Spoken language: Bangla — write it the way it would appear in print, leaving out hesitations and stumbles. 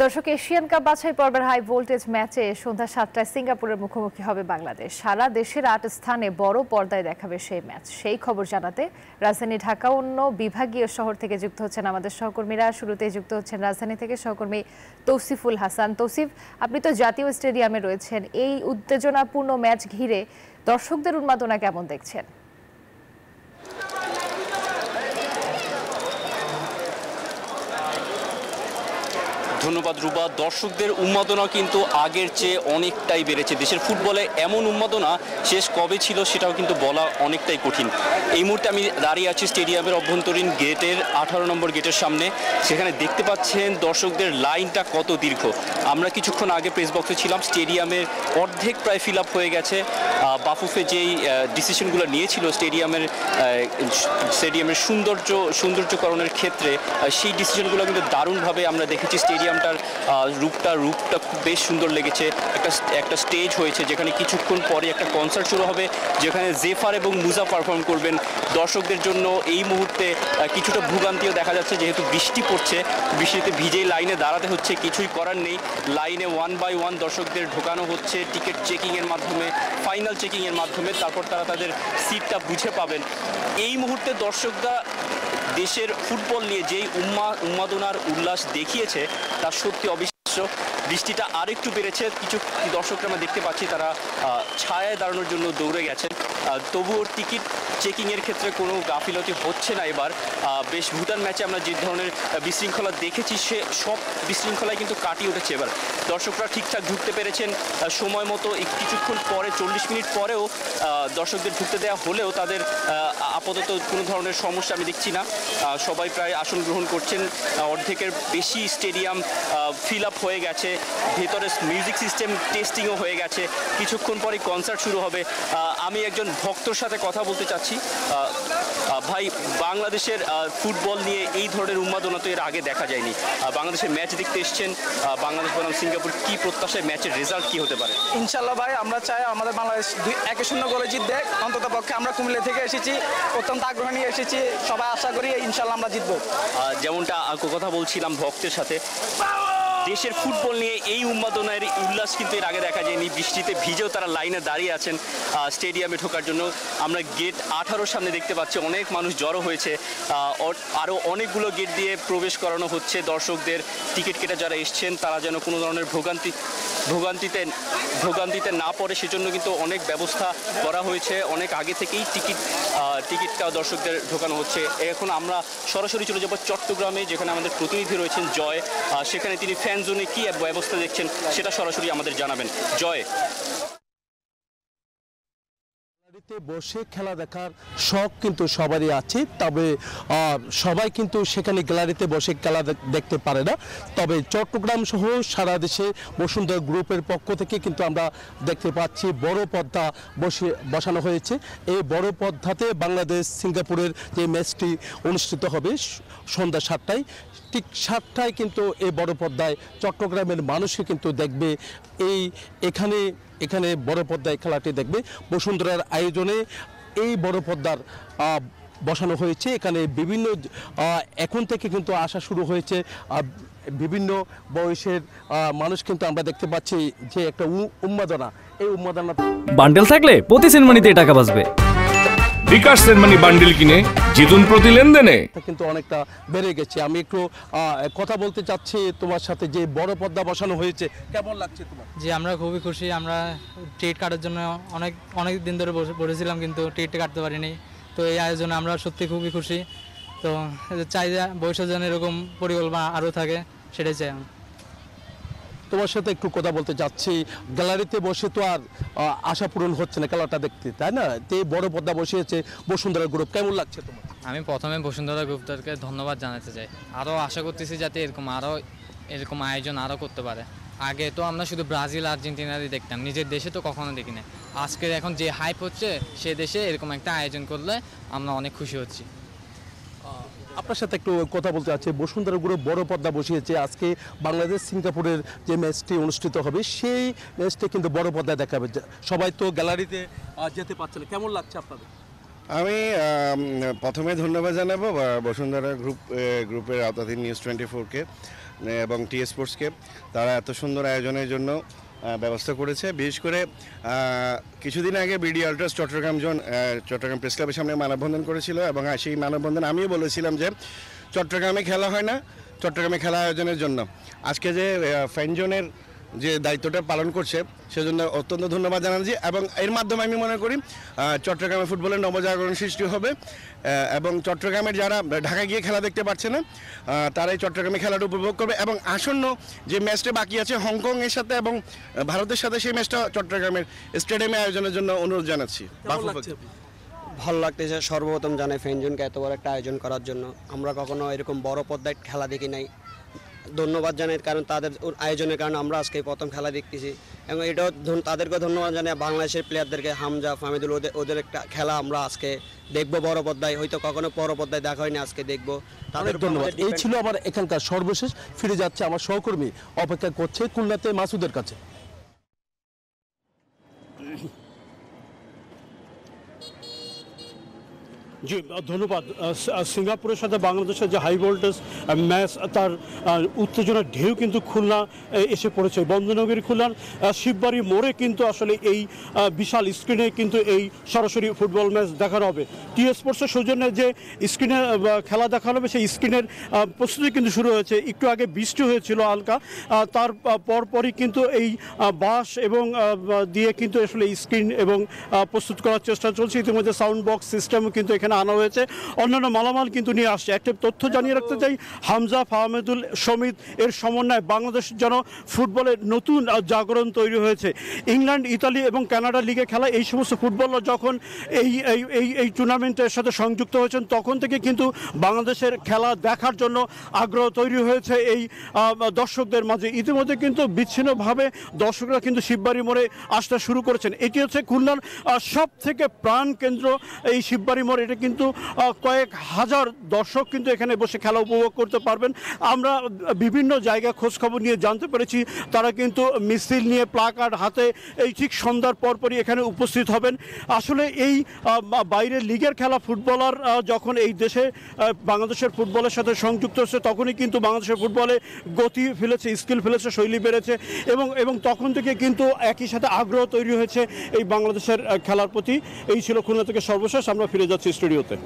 দর্শক, এশিয়ান কাপ বাছাই পর্বের হাই ভোল্টেজ ম্যাচে সন্ধ্যা 7টায় সিঙ্গাপুরের মুখোমুখি হবে বাংলাদেশ। সারা দেশের 8 স্থানে বড় পর্দায় দেখাবে সেই ম্যাচ। সেই খবর জানাতে রাজধানী ঢাকা অন্য বিভাগীয় শহর থেকে যুক্ত হচ্ছেন আমাদের সহকর্মীরা। শুরুতেই যুক্ত হচ্ছেন রাজধানী থেকে সহকর্মী তৌসিফুল হাসান। তৌসিফ, আপনি তো জাতীয় স্টেডিয়ামে রয়েছেন, এই উত্তেজনাপূর্ণ ম্যাচ ঘিরে দর্শকদের উন্মাদনা কেমন দেখছেন? ধন্যবাদ রুবা। দর্শকদের উন্মাদনা কিন্তু আগের চেয়ে অনেকটাই বেড়েছে। দেশের ফুটবলে এমন উন্মাদনা শেষ কবে ছিল সেটাও কিন্তু বলা অনেকটাই কঠিন। এই মুহূর্তে আমি দাঁড়িয়ে আছি স্টেডিয়ামের অভ্যন্তরীণ গেটের 18 নম্বর গেটের সামনে। সেখানে দেখতে পাচ্ছেন দর্শকদের লাইনটা কত দীর্ঘ। আমরা কিছুক্ষণ আগে প্রেস বক্সে ছিলাম, স্টেডিয়ামের অর্ধেক প্রায় ফিল আপ হয়ে গেছে। বাফুফে যেই ডিসিশনগুলো নিয়েছিল স্টেডিয়ামের সৌন্দর্যকরণের ক্ষেত্রে, সেই ডিসিশনগুলো কিন্তু দারুণভাবে আমরা দেখেছি। স্টেডিয়ামটার রূপটা খুব বেশ সুন্দর লেগেছে। একটা স্টেজ হয়েছে যেখানে কিছুক্ষণ পরে একটা কনসার্ট শুরু হবে, যেখানে জেফার এবং মুজা পারফর্ম করবেন। দর্শকদের জন্য এই মুহূর্তে কিছুটা ভোগান্তিও দেখা যাচ্ছে, যেহেতু বৃষ্টি পড়ছে, বৃষ্টিতে ভিজেই লাইনে দাঁড়াতে হচ্ছে। কিছুই করার নেই, লাইনে 1 বাই 1 দর্শকদের ঢোকানো হচ্ছে টিকিট চেকিংয়ের মাধ্যমে, ফাইনাল চেকিংয়ের মাধ্যমে। তারপর তারা তাদের সিটটা বুঝে পাবেন। এই মুহূর্তে দর্শকরা দেশের ফুটবল নিয়ে যেই উন্মাদনার উল্লাস দেখিয়েছে তা সত্যি অবিশ্বাস্য। বৃষ্টিটা আরেকটু বেড়েছে, কিছু দর্শকরা আমরা দেখতে পাচ্ছি তারা ছায়ায় দাঁড়ানোর জন্য দৌড়ে গেছেন। তবুও টিকিট চেকিংয়ের ক্ষেত্রে কোনো গাফিলতি হচ্ছে না এবার। বেশ ভুটান ম্যাচে আমরা যে ধরনের বিশৃঙ্খলা দেখেছি, সে সব বিশৃঙ্খলায় কিন্তু কাটিয়ে উঠেছে এবার। দর্শকরা ঠিকঠাক ঢুকতে পেরেছেন সময় মতো। কিছুক্ষণ পরে 40 মিনিট পরেও দর্শকদের ঢুকতে দেওয়া হলেও তাদের আপাতত কোনো ধরনের সমস্যা আমি দেখছি না। সবাই প্রায় আসন গ্রহণ করছেন। অর্ধেকের বেশি স্টেডিয়াম ফিল আপ হয়ে গেছে। ভেতরে মিউজিক সিস্টেম টেস্টিংও হয়ে গেছে। কিছুক্ষণ পরে কনসার্ট শুরু হবে। আমি একজন ভক্তর সাথে কথা বলতে চাচ্ছি। ভাই, বাংলাদেশের ফুটবল নিয়ে এই ধরনের উন্মাদনা তো এর আগে দেখা যায়নি। বাংলাদেশের ম্যাচ দেখতে এসছেন, বাংলাদেশ বনাম সিঙ্গাপুর, কি প্রত্যাশায় ম্যাচের রেজাল্ট কি হতে পারে? ইনশাল্লাহ ভাই, আমরা চাই আমাদের বাংলাদেশ 1-0 গোলে জিতবে। অন্তত পক্ষে আমরা কুমিল্লা থেকে এসেছি, অত্যন্ত আগ্রহ নিয়ে এসেছি। সবাই আশা করি ইনশাল্লাহ আমরা জিতবো। যেমনটা কথা বলছিলাম ভক্তের সাথে, দেশের ফুটবল নিয়ে এই উন্মাদনার উল্লাস কিন্তু এর আগে দেখা যায়নি। বৃষ্টিতে ভিজেও তারা লাইনে দাঁড়িয়ে আছেন স্টেডিয়ামে ঢোকার জন্য। আমরা গেট 18 সামনে দেখতে পাচ্ছি অনেক মানুষ জড়ো হয়েছে। আরও অনেকগুলো গেট দিয়ে প্রবেশ করানো হচ্ছে দর্শকদের। টিকিট কেটে যারা এসছেন তারা যেন কোনো ধরনের ভোগান্তিতে না পড়ে সেজন্য কিন্তু অনেক ব্যবস্থা করা হয়েছে। অনেক আগে থেকেই টিকিটটা দর্শকদের ঢোকানো হচ্ছে। এখন আমরা সরাসরি চলে যাব চট্টগ্রামে, যেখানে আমাদের প্রতিনিধি রয়েছেন জয়। সেখানে তিনি ফ্যান জোনে কি ব্যবস্থা দেখছেন সেটা সরাসরি আমাদের জানাবেন। জয়, বসে খেলা দেখার শখ কিন্তু সবারই আছে, তবে সবাই কিন্তু সেখানে গ্যালারিতে বসে খেলা দেখতে পারে না। তবে চট্টগ্রাম সহ সারা দেশে বসুন্ধরা গ্রুপের পক্ষ থেকে কিন্তু আমরা দেখতে পাচ্ছি বড় পর্দা বসানো হয়েছে। এই বড় পর্দাতে বাংলাদেশ সিঙ্গাপুরের যে ম্যাচটি অনুষ্ঠিত হবে সন্ধ্যা 7টায়, ঠিক 7টায় কিন্তু এই বড় পর্দায় চট্টগ্রামের মানুষই কিন্তু দেখবে। এখানে বড় পর্দায় খেলাটি দেখবে। বসুন্ধরার আয়োজনে এই বড় পর্দার বসানো হয়েছে। এখানে বিভিন্ন এখন থেকে কিন্তু আসা শুরু হয়েছে বিভিন্ন বয়সের মানুষ কিন্তু আমরা দেখতে পাচ্ছি যে একটা উন্মাদনা, এই উন্মাদনা। বান্ডেল থাকলে প্রতি সেনমানিতে টাকা বাঁচবে। বিকাশ সেনমানি বান্ডেল কিনে জিতুন প্রতি লেনদেনে। কিন্তু অনেকটা বেড়ে গেছে। আমি একটু কথা বলতে চাচ্ছি তোমার সাথে, যে বড় পর্দা বসানো হয়েছে, কেমন লাগছে তোমার? জি, আমরা খুবই খুশি। আমরা টিকিট কাটার জন্য অনেক দিন ধরে বসেছিলাম, কিন্তু টিকিট কাটতে পারিনি। তো এই আয়োজনে আমরা সত্যি খুবই খুশি। তো চাই যে ভবিষ্যৎ যেন এরকম পরিকল্পনা আরও থাকে, সেটাই চাই। তোমার সাথে একটু কথা বলতে চাচ্ছি। গ্যালারিতে বসে তো আর আশা পূরণ হচ্ছে না খেলাটা দেখতে, তাই না? তে বড় পর্দা বসিয়েছে বসুন্ধরা গ্রুপ, কেমন লাগছে তোমার? আমি প্রথমে বসুন্ধরা গ্রুপটাকে ধন্যবাদ জানাতে চাই। আরও আশা করতেছি যাতে এরকম আয়োজন আরও করতে পারে। আগে তো আমরা শুধু ব্রাজিল আর্জেন্টিনারই দেখতাম, নিজের দেশে তো কখনো দেখি না। আজকের এখন যে হাইপ হচ্ছে, সে দেশে এরকম একটা আয়োজন করলে আমরা অনেক খুশি হচ্ছি। আপনার সাথে একটু কথা বলতে আছে। বসুন্ধরা গ্রুপ বড় পর্দা বসিয়েছে। আজকে বাংলাদেশ সিঙ্গাপুরের যে ম্যাচটি অনুষ্ঠিত হবে, সেই ম্যাচটি কিন্তু বড় পর্দায় দেখাবে। সবাই তো গ্যালারিতে যেতে পারছে না, কেমন লাগছে আপনাদের? আমি প্রথমে ধন্যবাদ জানাবো বসুন্ধরা গ্রুপের আওতাধীন নিউজ 24-কে। এবং টি স্পোর্টসকে, তারা এত সুন্দর আয়োজনের জন্য ব্যবস্থা করেছে। বিশেষ করে কিছুদিন আগে BD Ultras Chittagong zone Chittagong press ক্লাবের সামনে মানববন্ধন করেছিল এবং সেই মানববন্ধন আমিও বলেছিলাম যে চট্টগ্রামে খেলা হয় না, চট্টগ্রামে খেলা আয়োজনের জন্য। আজকে যে ফ্যান জোনের যে দায়িত্বটা পালন করছে সেজন্য অত্যন্ত ধন্যবাদ জানাচ্ছি এবং এর মাধ্যমে আমি মনে করি চট্টগ্রামে ফুটবলের নবজাগরণ সৃষ্টি হবে এবং চট্টগ্রামের যারা ঢাকা গিয়ে খেলা দেখতে পাচ্ছে না তারা এই চট্টগ্রামে খেলাটা উপভোগ করবে এবং আসন্ন যে ম্যাচটা বাকি আছে হংকংয়ের সাথে এবং ভারতের সাথে সেই ম্যাচটা চট্টগ্রামের স্টেডিয়ামে আয়োজনের জন্য অনুরোধ জানাচ্ছি। ভালো লাগতেছে। সর্বপ্রথম জানাই ফ্যানজনকে এত বড় একটা আয়োজন করার জন্য। আমরা কখনো এরকম বড় পর্দায় খেলা দেখি নাই। ধন্যবাদ জানাই, কারণ তাদের আয়োজনের কারণে আমরা আজকে প্রথম খেলা দেখতেছি এবং এটাও তাদেরকে ধন্যবাদ জানাই বাংলাদেশের প্লেয়ারদেরকে, হামজা, ফাহমিদুল, ওদের একটা খেলা আমরা আজকে দেখবো বড় পর্দায়, হয়তো কখনো বড় পর্দায় দেখা হয়নি, আজকে দেখবো। তাদের ধন্যবাদ। এই ছিল আমার এখানকার সর্বশেষ। ফিরে যাচ্ছে আমার সহকর্মী, অপেক্ষা করছে খুলনাতে মাসুদের কাছে। জি ধন্যবাদ। সিঙ্গাপুরের সাথে বাংলাদেশের যে হাই ভোল্টেজ ম্যাচ, তার উত্তেজনার ঢেউ কিন্তু খুলনা এসে পড়েছে। বন্দনগরী খুলনার শিববাড়ি মোড়ে কিন্তু আসলে এই বিশাল স্ক্রিনে কিন্তু এই সরাসরি ফুটবল ম্যাচ দেখানো হবে। টি স্পোর্টসের সৌজন্যে যে স্ক্রিনে খেলা দেখানো হবে সেই স্ক্রিনের প্রস্তুতি কিন্তু শুরু হয়েছে। একটু আগে বৃষ্টি হয়েছিল হালকা, তার পরপরই কিন্তু এই বাঁশ এবং দিয়ে কিন্তু আসলে স্ক্রিন এবং প্রস্তুত করার চেষ্টা চলছে। ইতিমধ্যে সাউন্ড বক্স সিস্টেমও কিন্তু এখানে আনা হয়েছে, অন্যান্য মালামাল কিন্তু নিয়ে আসছে। একটা তথ্য জানিয়ে রাখতে চাই, হামজা, ফাহমিদুল, সমিত এর সমন্বয়ে বাংলাদেশ যেন ফুটবলের নতুন জাগরণ তৈরি হয়েছে। ইংল্যান্ড, ইতালি এবং কানাডা লিগে খেলা এই সমস্ত ফুটবলার যখন এই এই এই টুর্নামেন্টের সাথে সংযুক্ত হয়েছেন তখন থেকে কিন্তু বাংলাদেশের খেলা দেখার জন্য আগ্রহ তৈরি হয়েছে এই দর্শকদের মাঝে। ইতিমধ্যে কিন্তু বিচ্ছিন্নভাবে দর্শকরা কিন্তু শিববাড়ি মোড়ে আসতে শুরু করেছেন। এটি হচ্ছে খুলনার সব থেকে প্রাণ কেন্দ্র এই শিববাড়ি মোড়। এটা কিন্তু কয়েক হাজার দর্শক কিন্তু এখানে বসে খেলা উপভোগ করতে পারবেন। আমরা বিভিন্ন জায়গায় খোঁজখবর নিয়ে জানতে পেরেছি তারা কিন্তু মিছিল নিয়ে প্লাকার্ড হাতে এই ঠিক সন্ধ্যার পরপরই এখানে উপস্থিত হবেন। আসলে এই বাইরের লিগের খেলা ফুটবলার যখন এই দেশে বাংলাদেশের ফুটবলের সাথে সংযুক্ত হচ্ছে তখনই কিন্তু বাংলাদেশের ফুটবলে গতি ফেলেছে, স্কিল ফেলেছে, শৈলী বেড়েছে এবং তখন থেকে কিন্তু একই সাথে আগ্রহ তৈরি হয়েছে এই বাংলাদেশের খেলার প্রতি। এই ছিল খুলনা থেকে সর্বশেষ। আমরা ফিরে যাচ্ছি স্টুডিওতে।